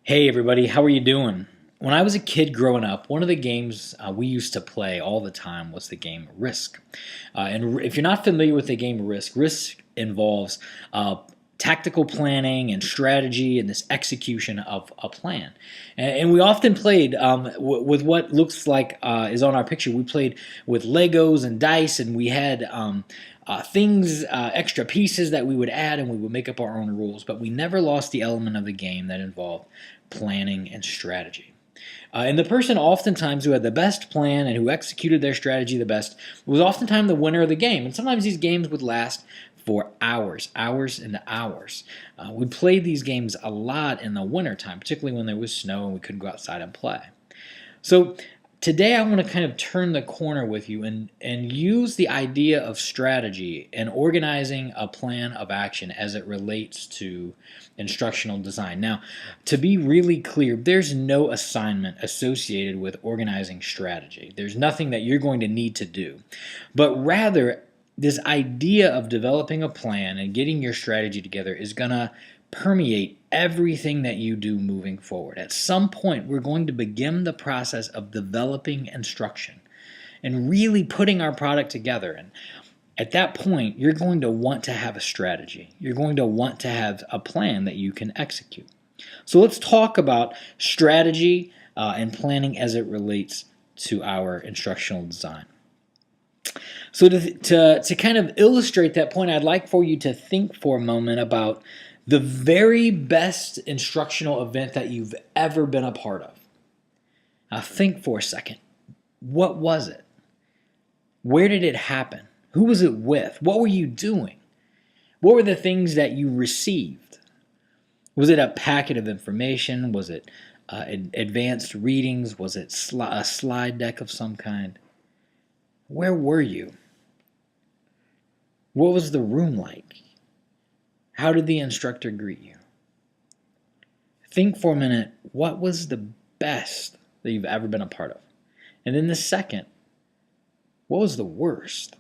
Hey everybody, how are you doing? When I was a kid growing up, one of the games we used to play all the time was the game Risk. If you're not familiar with the game Risk, Risk involves tactical planning and strategy and this execution of a plan. And we often played with what looks like is on our picture. We played with Legos and dice, and we had extra pieces that we would add, and we would make up our own rules. But we never lost the element of the game that involved planning and strategy. And the person oftentimes who had the best plan and who executed their strategy the best was oftentimes the winner of the game. And sometimes these games would last for hours, hours and hours. We played these games a lot in the wintertime, particularly when there was snow and we couldn't go outside and play. So today I want to kind of turn the corner with you and use the idea of strategy and organizing a plan of action as it relates to instructional design. Now, to be really clear, there's no assignment associated with organizing strategy. There's nothing that you're going to need to do. But rather, this idea of developing a plan and getting your strategy together is going to permeate everything that you do moving forward. At some point, we're going to begin the process of developing instruction and really putting our product together. And at that point, you're going to want to have a strategy. You're going to want to have a plan that you can execute. So let's talk about strategy and planning as it relates to our instructional design. So to kind of illustrate that point, I'd like for you to think for a moment about the very best instructional event that you've ever been a part of. Now think for a second. What was it? Where did it happen? Who was it with? What were you doing? What were the things that you received? Was it a packet of information? Was it advanced readings? Was it a slide deck of some kind? Where were you? What was the room like? How did the instructor greet you? Think for a minute, what was the best that you've ever been a part of? And then the second, what was the worst?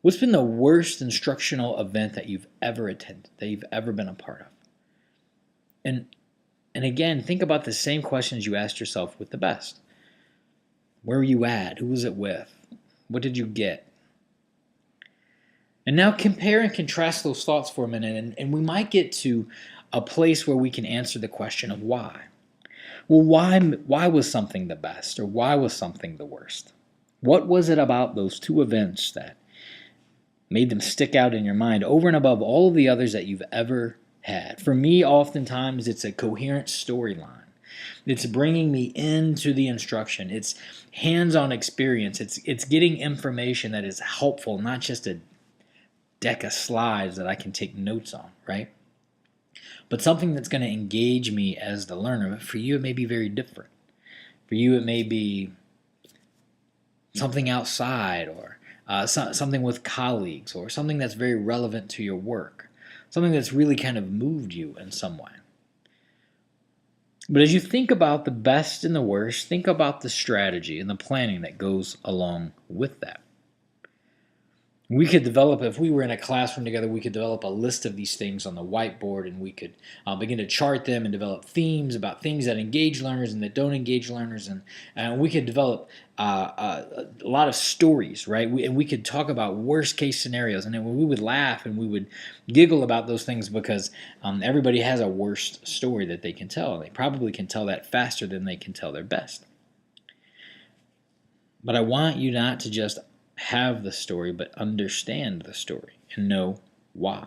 What's been the worst instructional event that you've ever attended, that you've ever been a part of? And again, think about the same questions you asked yourself with the best. Where were you at? Who was it with? What did you get? And now compare and contrast those thoughts for a minute, and we might get to a place where we can answer the question of why. Well, why was something the best, or why was something the worst? What was it about those two events that made them stick out in your mind over and above all of the others that you've ever had? For me, oftentimes, it's a coherent storyline. It's bringing me into the instruction. It's hands-on experience. It's getting information that is helpful, not just a deck of slides that I can take notes on, right? But something that's going to engage me as the learner. But for you, it may be very different. For you, it may be something outside, or something with colleagues, or something that's very relevant to your work, something that's really kind of moved you in some way. But as you think about the best and the worst, think about the strategy and the planning that goes along with that. We could develop, if we were in a classroom together, we could develop a list of these things on the whiteboard, and we could begin to chart them and develop themes about things that engage learners and that don't engage learners. And we could develop a lot of stories, right? And we could talk about worst case scenarios. And then we would laugh and we would giggle about those things because everybody has a worst story that they can tell. And they probably can tell that faster than they can tell their best. But I want you not to just have the story, but understand the story and know why.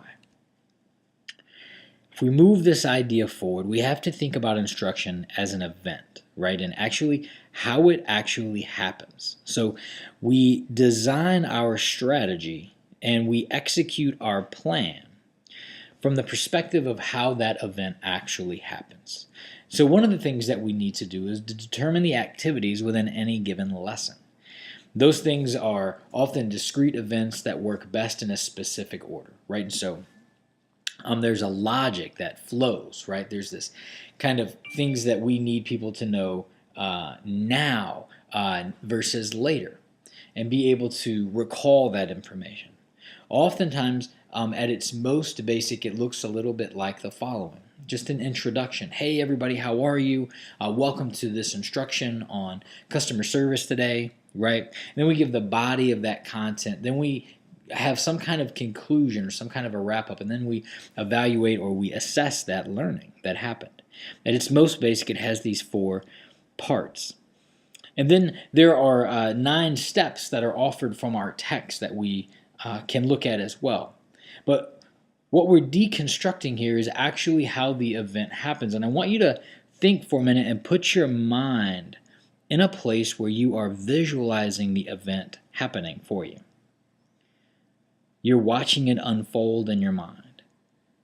If we move this idea forward, we have to think about instruction as an event, right? And actually how it actually happens. So we design our strategy and we execute our plan from the perspective of how that event actually happens. So one of the things that we need to do is to determine the activities within any given lesson. Those things are often discrete events that work best in a specific order, right? And so there's a logic that flows, right? There's this kind of things that we need people to know now versus later, and be able to recall that information. Oftentimes, at its most basic, it looks a little bit like the following. just an introduction. Hey everybody, how are you? Welcome to this instruction on customer service today, right? And then we give the body of that content. Then we have some kind of conclusion or some kind of a wrap up, and then we evaluate or we assess that learning that happened. At its most basic, it has these 4 parts. And then there are 9 steps that are offered from our text that we can look at as well. But what we're deconstructing here is actually how the event happens. And I want you to think for a minute and put your mind in a place where you are visualizing the event happening for you. You're watching it unfold in your mind.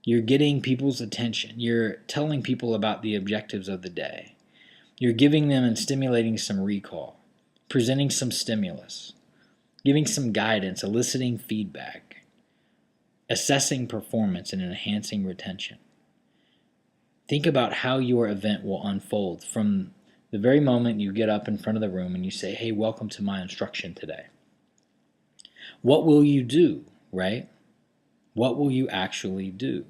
You're getting people's attention. You're telling people about the objectives of the day. You're giving them and stimulating some recall, presenting some stimulus, giving some guidance, eliciting feedback, assessing performance, and enhancing retention. Think about how your event will unfold from the very moment you get up in front of the room and you say, hey, welcome to my instruction today. What will you do, right? What will you actually do?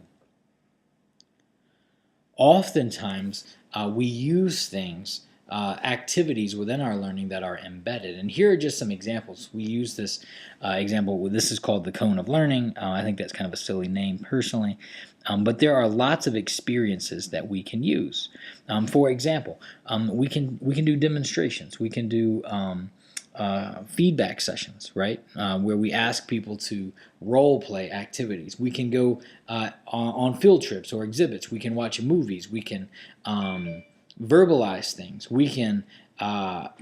Oftentimes, we use things, activities within our learning that are embedded. And here are just some examples. We use this example. This is called the cone of learning. I think that's kind of a silly name personally. But there are lots of experiences that we can use. For example, we can do demonstrations. We can do feedback sessions, right? Where we ask people to role play activities. We can go on field trips or exhibits. We can watch movies. We can verbalize things. We can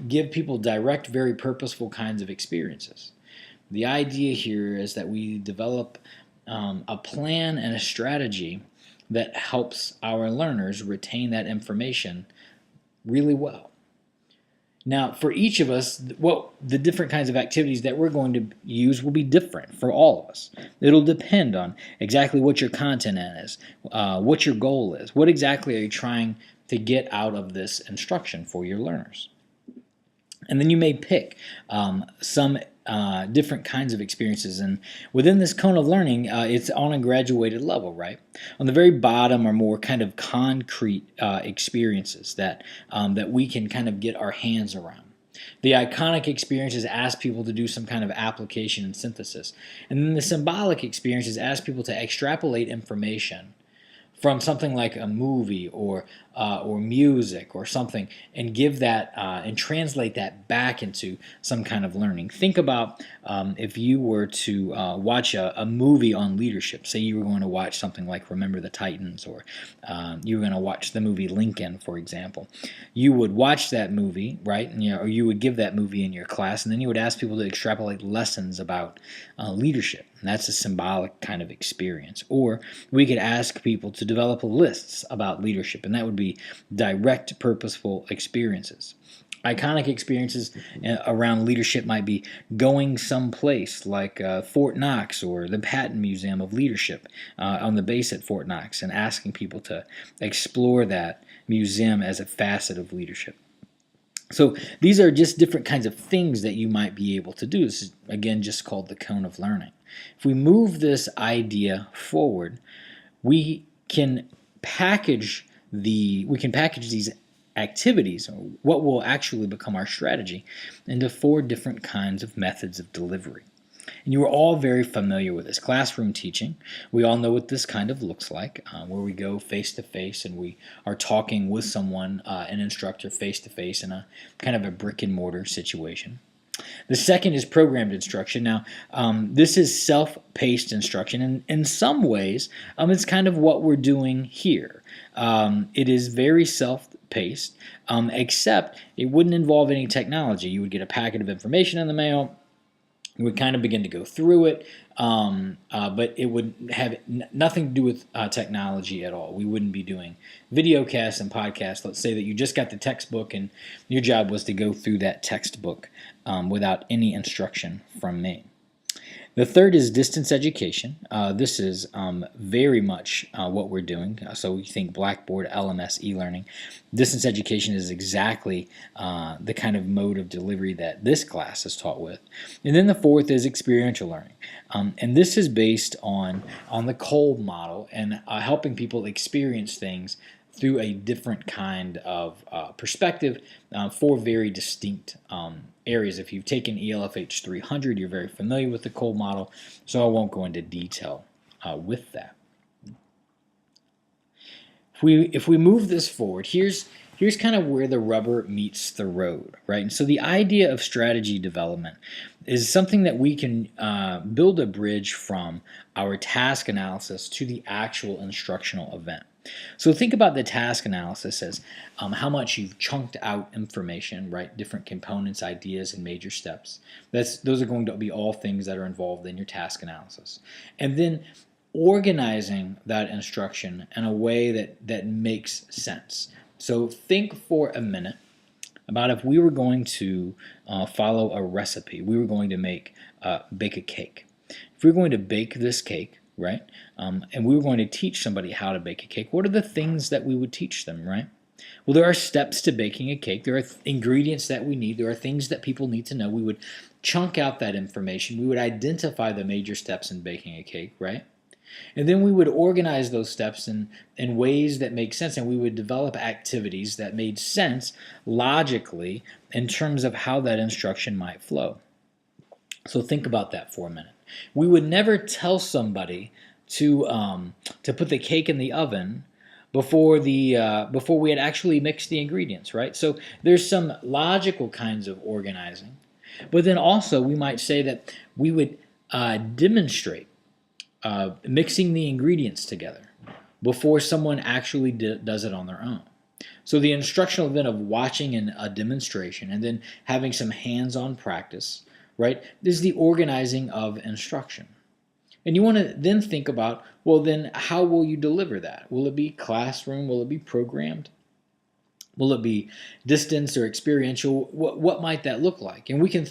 give people direct, very purposeful kinds of experiences. The idea here is that we develop a plan and a strategy that helps our learners retain that information really well. Now, for each of us, what the different kinds of activities that we're going to use will be different for all of us. It'll depend on exactly what your content is, what your goal is, what exactly are you trying to get out of this instruction for your learners. And then you may pick some different kinds of experiences. And within this cone of learning, it's on a graduated level, right? On the very bottom are more kind of concrete experiences that we can kind of get our hands around. The iconic experiences ask people to do some kind of application and synthesis. And then the symbolic experiences ask people to extrapolate information from something like a movie or music or something, and give that and translate that back into some kind of learning. Think about if you were to watch a movie on leadership. Say you were going to watch something like Remember the Titans, or you were going to watch the movie Lincoln, for example. You would watch that movie, right? And, or you would give that movie in your class, and then you would ask people to extrapolate lessons about leadership. And that's a symbolic kind of experience. Or we could ask people to develop lists about leadership, and that would be direct, purposeful experiences. Iconic experiences around leadership might be going someplace like Fort Knox or the Patton Museum of Leadership on the base at Fort Knox, and asking people to explore that museum as a facet of leadership. So these are just different kinds of things that you might be able to do. This is, again, just called the cone of learning. If we move this idea forward, we can package these activities, or what will actually become our strategy, into 4 different kinds of methods of delivery. And you are all very familiar with this. Classroom teaching, we all know what this kind of looks like, where we go face-to-face and we are talking with someone, an instructor, face-to-face in a kind of a brick-and-mortar situation. The second is programmed instruction. Now, this is self-paced instruction, and in some ways, it's kind of what we're doing here. It is very self-paced, except it wouldn't involve any technology. You would get a packet of information in the mail. You would kind of begin to go through it, but it would have nothing to do with technology at all. We wouldn't be doing video casts and podcasts. Let's say that you just got the textbook and your job was to go through that textbook without any instruction from me. The third is distance education. This is very much what we're doing. So we think Blackboard, LMS, e-learning. Distance education is exactly the kind of mode of delivery that this class is taught with. And then the fourth is experiential learning. And this is based on the Kolb model and helping people experience things through a different kind of perspective for very distinct areas. If you've taken ELFH 300, you're very familiar with the Kolb model, so I won't go into detail with that. If we move this forward, here's kind of where the rubber meets the road, right? And so the idea of strategy development is something that we can build a bridge from our task analysis to the actual instructional event. So think about the task analysis as how much you've chunked out information, right? Different components, ideas, and major steps. Those are going to be all things that are involved in your task analysis. And then organizing that instruction in a way that makes sense. So think for a minute about if we were going to follow a recipe. We were going to bake a cake. If we were going to bake this cake, right, and we were going to teach somebody how to bake a cake, what are the things that we would teach them, right? Well, there are steps to baking a cake. There are ingredients that we need. There are things that people need to know. We would chunk out that information. We would identify the major steps in baking a cake, right? And then we would organize those steps in ways that make sense, and we would develop activities that made sense logically in terms of how that instruction might flow. So think about that for a minute. We would never tell somebody to put the cake in the oven before we had actually mixed the ingredients, right? So there's some logical kinds of organizing, but then also we might say that we would demonstrate mixing the ingredients together before someone actually does it on their own. So the instructional event of watching a demonstration and then having some hands-on practice, right, is the organizing of instruction. And you want to then think about, well, then how will you deliver that? Will it be classroom? Will it be programmed? Will it be distance or experiential? What might that look like? And we could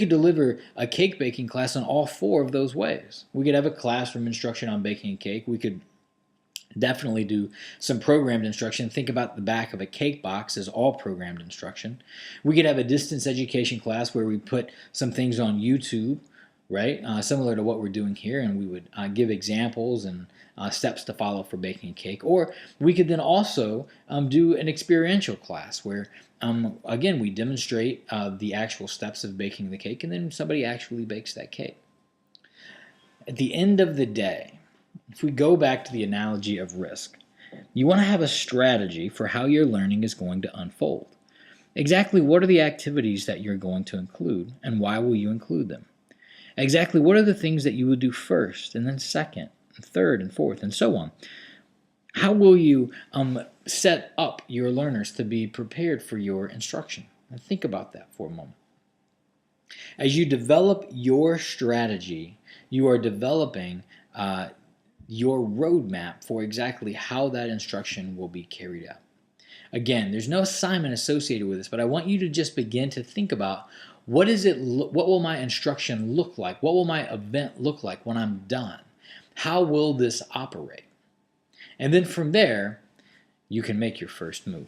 deliver a cake baking class in all four of those ways. We could have a classroom instruction on baking a cake. We could definitely do some programmed instruction. Think about the back of a cake box as all programmed instruction. We could have a distance education class where we put some things on YouTube, right? Similar to what we're doing here, and we would give examples and steps to follow for baking a cake. Or we could then also do an experiential class where, again, we demonstrate the actual steps of baking the cake, and then somebody actually bakes that cake. At the end of the day, if we go back to the analogy of risk, you want to have a strategy for how your learning is going to unfold. Exactly what are the activities that you're going to include, and why will you include them? Exactly what are the things that you will do first, and then second, and third, and fourth, and so on. How will you set up your learners to be prepared for your instruction? And think about that for a moment. As you develop your strategy, you are developing your roadmap for exactly how that instruction will be carried out. Again, there's no assignment associated with this, but I want you to just begin to think about what will my instruction look like? What will my event look like when I'm done? How will this operate? And then from there, you can make your first move.